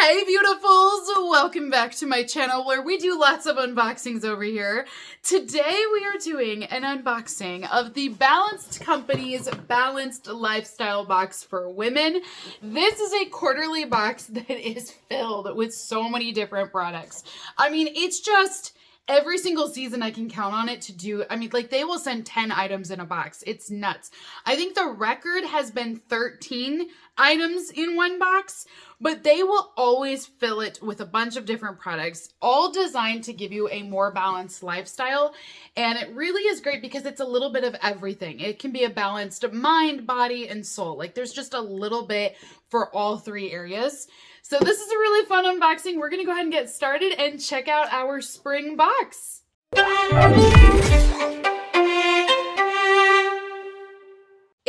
Hey beautifuls, welcome back to my channel where we do lots of unboxings over here. Today we are doing an unboxing of the Balanced Company's Balanced Lifestyle Box for Women. This is a quarterly box that is filled with so many different products. I mean, it's just every single season I can count on it to do. I mean, like they will send 10 items in a box. It's nuts. I think the record has been 13 items in one box, but they will always fill it with a bunch of different products, all designed to give you a more balanced lifestyle. And it really is great because it's a little bit of everything. It can be a balanced mind, body, and soul. Like there's just a little bit for all three areas. So this is a really fun unboxing. We're going to go ahead and get started and check out our spring box.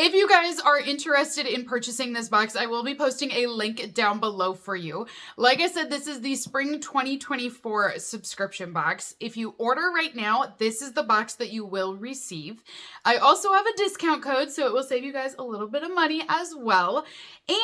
If you guys are interested in purchasing this box, I will be posting a link down below for you. Like I said, this is the Spring 2024 subscription box. If you order right now, this is the box that you will receive. I also have a discount code, so it will save you guys a little bit of money as well.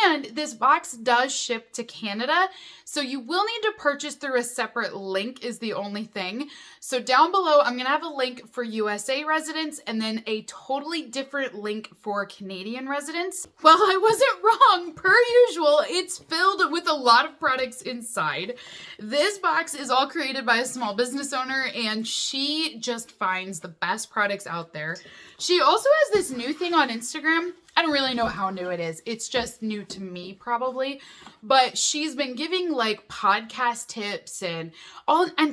And this box does ship to Canada, so you will need to purchase through a separate link is the only thing. So down below, I'm going to have a link for USA residents and then a totally different link for Canadian residents. Well, I wasn't wrong. Per usual, it's filled with a lot of products inside. This box is all created by a small business owner, and she just finds the best products out there. She also has this new thing on Instagram. I don't really know how new it is. It's just new to me probably, but she's been giving like podcast tips and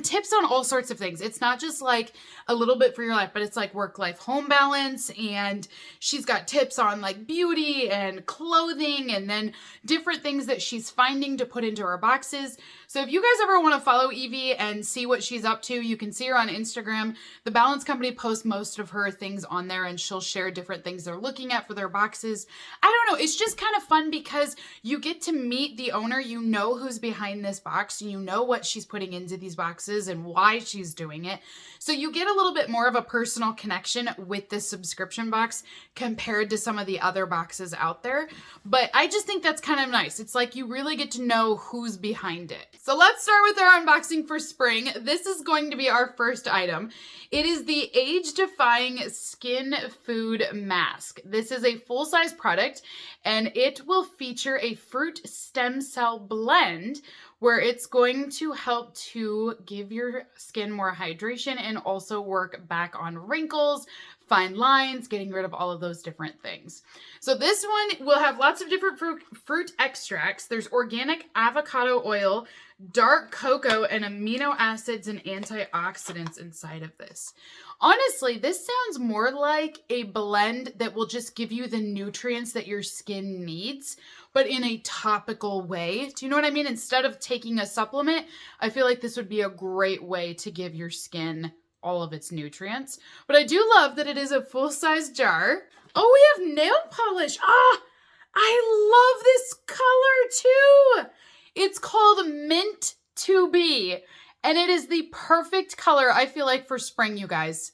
tips on all sorts of things. It's not just like a little bit for your life, but it's like work-life home balance, and she's got tips on like beauty and clothing and then different things that she's finding to put into her boxes. So if you guys ever want to follow Evie and see what she's up to, you can see her on Instagram. The Balance Company posts most of her things on there, and she'll share different things they're looking at for their boxes. I don't know. It's just kind of fun because you get to meet the owner. You know who's behind this box. You know what she's putting into these boxes and why she's doing it. So you get a little bit more of a personal connection with this subscription box compared to some of the other boxes out there. But I just think that's kind of nice. It's like you really get to know who's behind it. So let's start with our unboxing for spring. This is going to be our first item. It is the Age-Defying Skin Food Mask. This is a full-size product, and it will feature a fruit stem cell blend where it's going to help to give your skin more hydration and also work back on wrinkles, fine lines, getting rid of all of those different things. So this one will have lots of different fruit extracts. There's organic avocado oil, dark cocoa, and amino acids and antioxidants inside of this. Honestly, this sounds more like a blend that will just give you the nutrients that your skin needs, but in a topical way. Do you know what I mean? Instead of taking a supplement, I feel like this would be a great way to give your skin all of its nutrients. But I do love that it is a full-size jar. Oh, we have nail polish. I love this color too. It's called Mint to Be, and it is the perfect color, I feel like, for spring, you guys.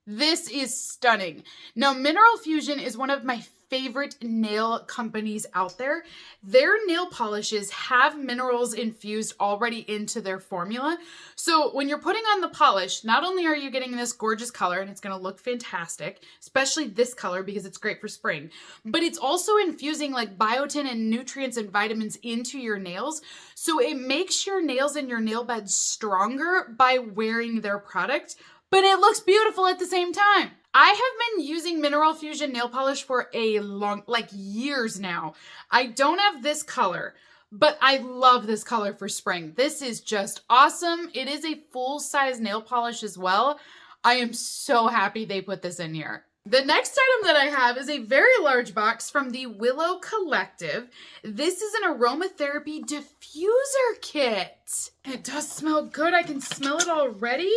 This is stunning. Now, Mineral Fusion is one of my favorite nail companies out there. Their nail polishes have minerals infused already into their formula. So when you're putting on the polish, not only are you getting this gorgeous color, and it's going to look fantastic, especially this color because it's great for spring, but it's also infusing like biotin and nutrients and vitamins into your nails. So it makes your nails and your nail bed stronger by wearing their product, but it looks beautiful at the same time. I have been using Mineral Fusion nail polish for a long, like years now. I don't have this color, but I love this color for spring. This is just awesome. It is a full-size nail polish as well. I am so happy they put this in here. The next item that I have is a very large box from the Willow Collective. This is an Aromatherapy Diffuser kit. It does smell good. I can smell it already.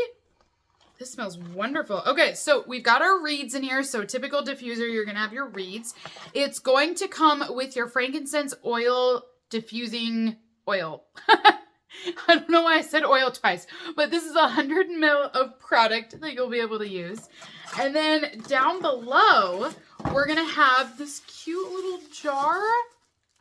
This smells wonderful. Okay, so we've got our reeds in here. So typical diffuser, you're going to have your reeds. It's going to come with your frankincense oil diffusing oil. I don't know why I said oil twice, but this is 100 ml of product that you'll be able to use. And then down below, we're going to have this cute little jar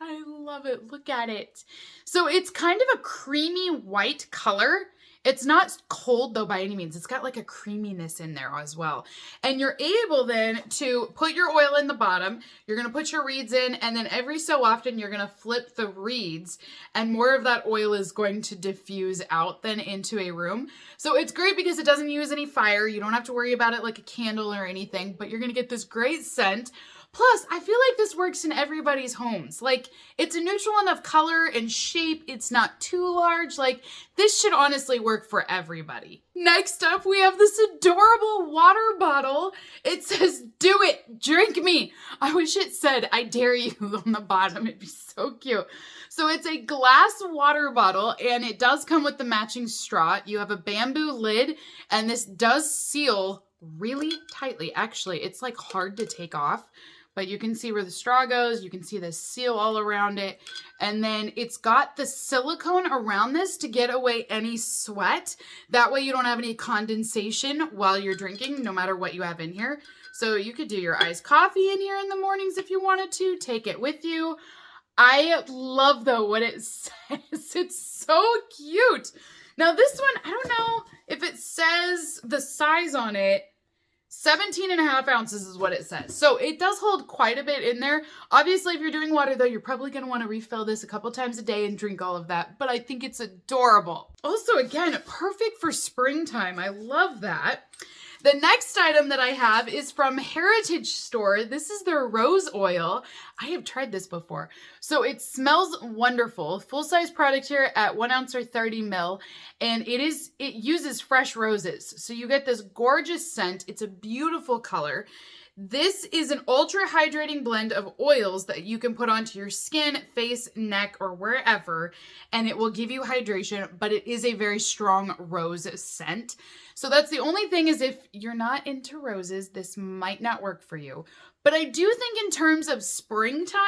I love it. Look at it. So it's kind of a creamy white color. It's not cold though by any means. It's got like a creaminess in there as well. And you're able then to put your oil in the bottom. You're going to put your reeds in, and then every so often you're going to flip the reeds, and more of that oil is going to diffuse out then into a room. So it's great because it doesn't use any fire. You don't have to worry about it like a candle or anything, but you're going to get this great scent. Plus, I feel like this works in everybody's homes. Like, it's a neutral enough color and shape. It's not too large. Like, this should honestly work for everybody. Next up, we have this adorable water bottle. It says, "Do it, drink me." I wish it said, "I dare you" on the bottom. It'd be so cute. So it's a glass water bottle, and it does come with the matching straw. You have a bamboo lid, and this does seal really tightly. Actually, it's like hard to take off. But you can see where the straw goes. You can see the seal all around it. And then it's got the silicone around this to get away any sweat. That way you don't have any condensation while you're drinking, no matter what you have in here. So you could do your iced coffee in here in the mornings if you wanted to. Take it with you. I love, though, what it says. It's so cute. Now, this one, I don't know if it says the size on it. 17.5 ounces is what it says. So it does hold quite a bit in there. Obviously, if you're doing water, though, you're probably going to want to refill this a couple times a day and drink all of that. But I think it's adorable. Also, again, perfect for springtime. I love that. The next item that I have is from Heritage Store. This is their rose oil. I have tried this before. So it smells wonderful. Full-size product here at 1 ounce or 30 ml. And it uses fresh roses. So you get this gorgeous scent. It's a beautiful color. This is an ultra hydrating blend of oils that you can put onto your skin, face, neck, or wherever, and it will give you hydration, but it is a very strong rose scent. So that's the only thing, is if you're not into roses, this might not work for you. But I do think in terms of springtime,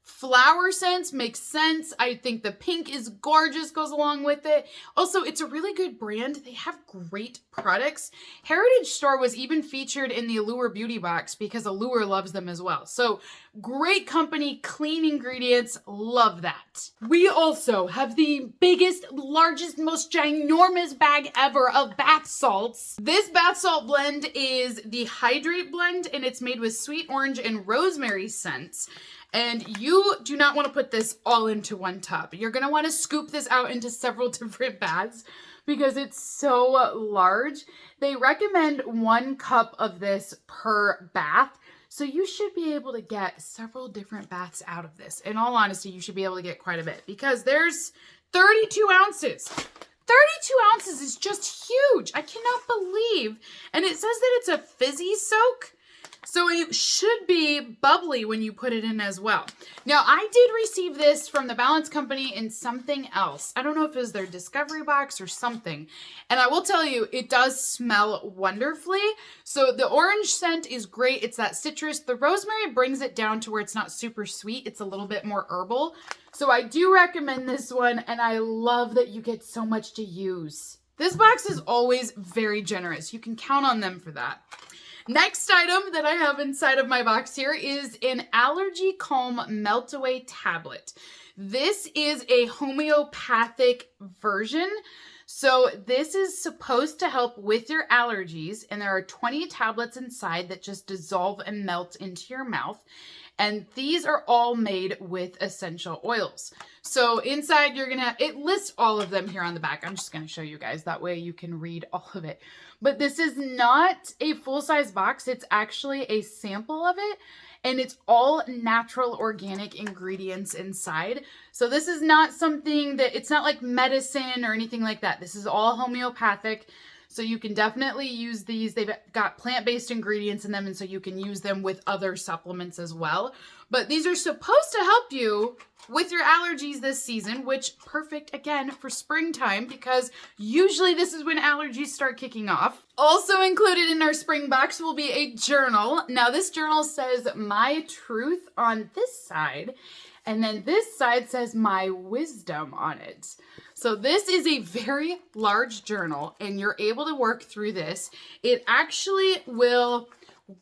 flower scents makes sense. I think the pink is gorgeous, goes along with it. Also, it's a really good brand. They have great products. Heritage Store was even featured in the Allure Beauty Box because Allure loves them as well. So great company, clean ingredients, love that. We also have the biggest, largest, most ginormous bag ever of bath salts. This bath salt blend is the Hydrate blend, and it's made with sweet orange and rosemary scents. And you do not want to put this all into one tub. You're going to want to scoop this out into several different baths because it's so large. They recommend 1 cup of this per bath. So you should be able to get several different baths out of this. In all honesty, you should be able to get quite a bit because there's 32 ounces. 32 ounces is just huge. I cannot believe. And it says that it's a fizzy soak. So it should be bubbly when you put it in as well. Now, I did receive this from the Balance Company in something else. I don't know if it was their Discovery Box or something. And I will tell you, it does smell wonderfully. So the orange scent is great. It's that citrus. The rosemary brings it down to where it's not super sweet. It's a little bit more herbal. So I do recommend this one, and I love that you get so much to use. This box is always very generous. You can count on them for that. Next item that I have inside of my box here is an Allergy Calm Melt Away tablet. This is a homeopathic version. So this is supposed to help with your allergies, and there are 20 tablets inside that just dissolve and melt into your mouth. And these are all made with essential oils. So inside you're gonna, it lists all of them here on the back. I'm just gonna show you guys, that way you can read all of it. But this is not a full-size box. It's actually a sample of it. And it's all natural organic ingredients inside. So this is not something that, it's not like medicine or anything like that. This is all homeopathic. So you can definitely use these. They've got plant-based ingredients in them, and so you can use them with other supplements as well. But these are supposed to help you with your allergies this season, which perfect, again, for springtime, because usually this is when allergies start kicking off. Also included in our spring box will be a journal. Now, this journal says "My Truth" on this side, and then this side says "My Wisdom" on it. So this is a very large journal, and you're able to work through this. It actually will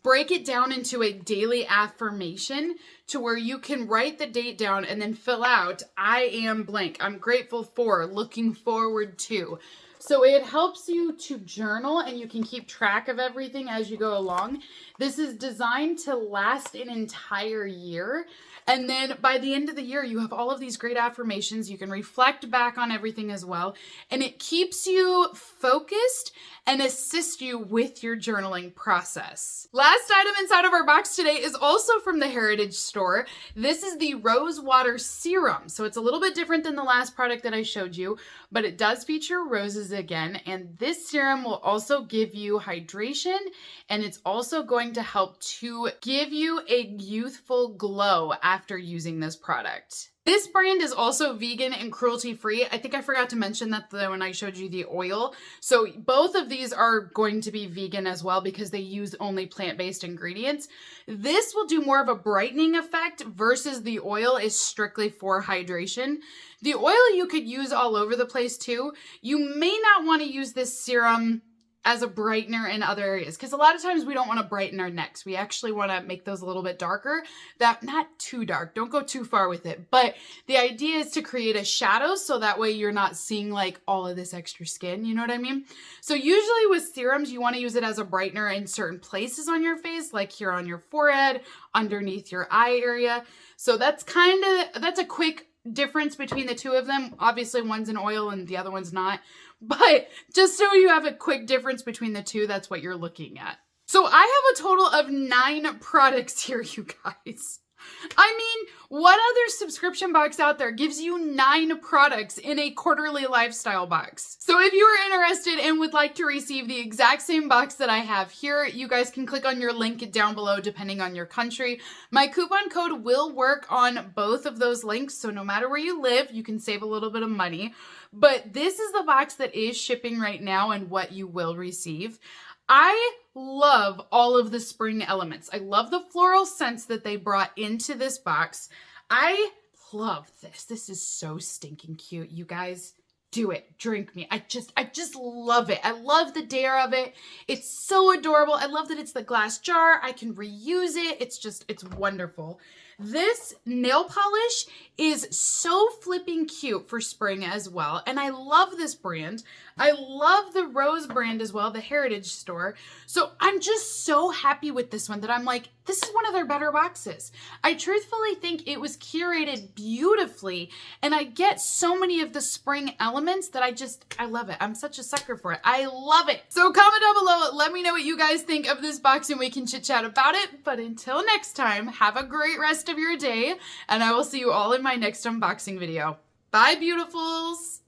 break it down into a daily affirmation to where you can write the date down and then fill out, I am blank, I'm grateful for, looking forward to. So it helps you to journal and you can keep track of everything as you go along. This is designed to last an entire year. And then by the end of the year, you have all of these great affirmations. You can reflect back on everything as well. And it keeps you focused and assists you with your journaling process. Last item inside of our box today is also from the Heritage store. This is the Rose Water Serum. So it's a little bit different than the last product that I showed you, but it does feature roses again. And this serum will also give you hydration, and it's also going to help to give you a youthful glow after using this product. This brand is also vegan and cruelty-free. I think I forgot to mention that when I showed you the oil. So both of these are going to be vegan as well because they use only plant-based ingredients. This will do more of a brightening effect versus the oil is strictly for hydration. The oil you could use all over the place too. You may not want to use this serum as a brightener in other areas, because a lot of times we don't want to brighten our necks. We actually want to make those a little bit darker. Not too dark, don't go too far with it, but the idea is to create a shadow so that way you're not seeing like all of this extra skin, you know what I mean? So usually with serums, you want to use it as a brightener in certain places on your face, like here on your forehead, underneath your eye area. So that's a quick difference between the two of them. Obviously one's an oil and the other one's not, but just so you have a quick difference between the two, that's what you're looking at. So I have a total of 9 products here, you guys. I mean, what other subscription box out there gives you 9 products in a quarterly lifestyle box? So if you are interested and would like to receive the exact same box that I have here, you guys can click on your link down below depending on your country. My coupon code will work on both of those links, so no matter where you live, you can save a little bit of money. But this is the box that is shipping right now and what you will receive. I love all of the spring elements. I love the floral scents that they brought into this box. I love this. This is so stinking cute. You guys, do it. Drink me. I just love it. I love the dare of it. It's so adorable. I love that it's the glass jar. I can reuse it. It's wonderful. This nail polish is so flipping cute for spring as well. And I love this brand. I love the Rose brand as well, the Heritage store. So I'm just so happy with this one that I'm like, this is one of their better boxes. I truthfully think it was curated beautifully, and I get so many of the spring elements that I love it. I'm such a sucker for it. I love it. So comment down below, let me know what you guys think of this box and we can chit chat about it. But until next time, have a great rest of your day, and I will see you all in my next unboxing video. Bye, beautifuls.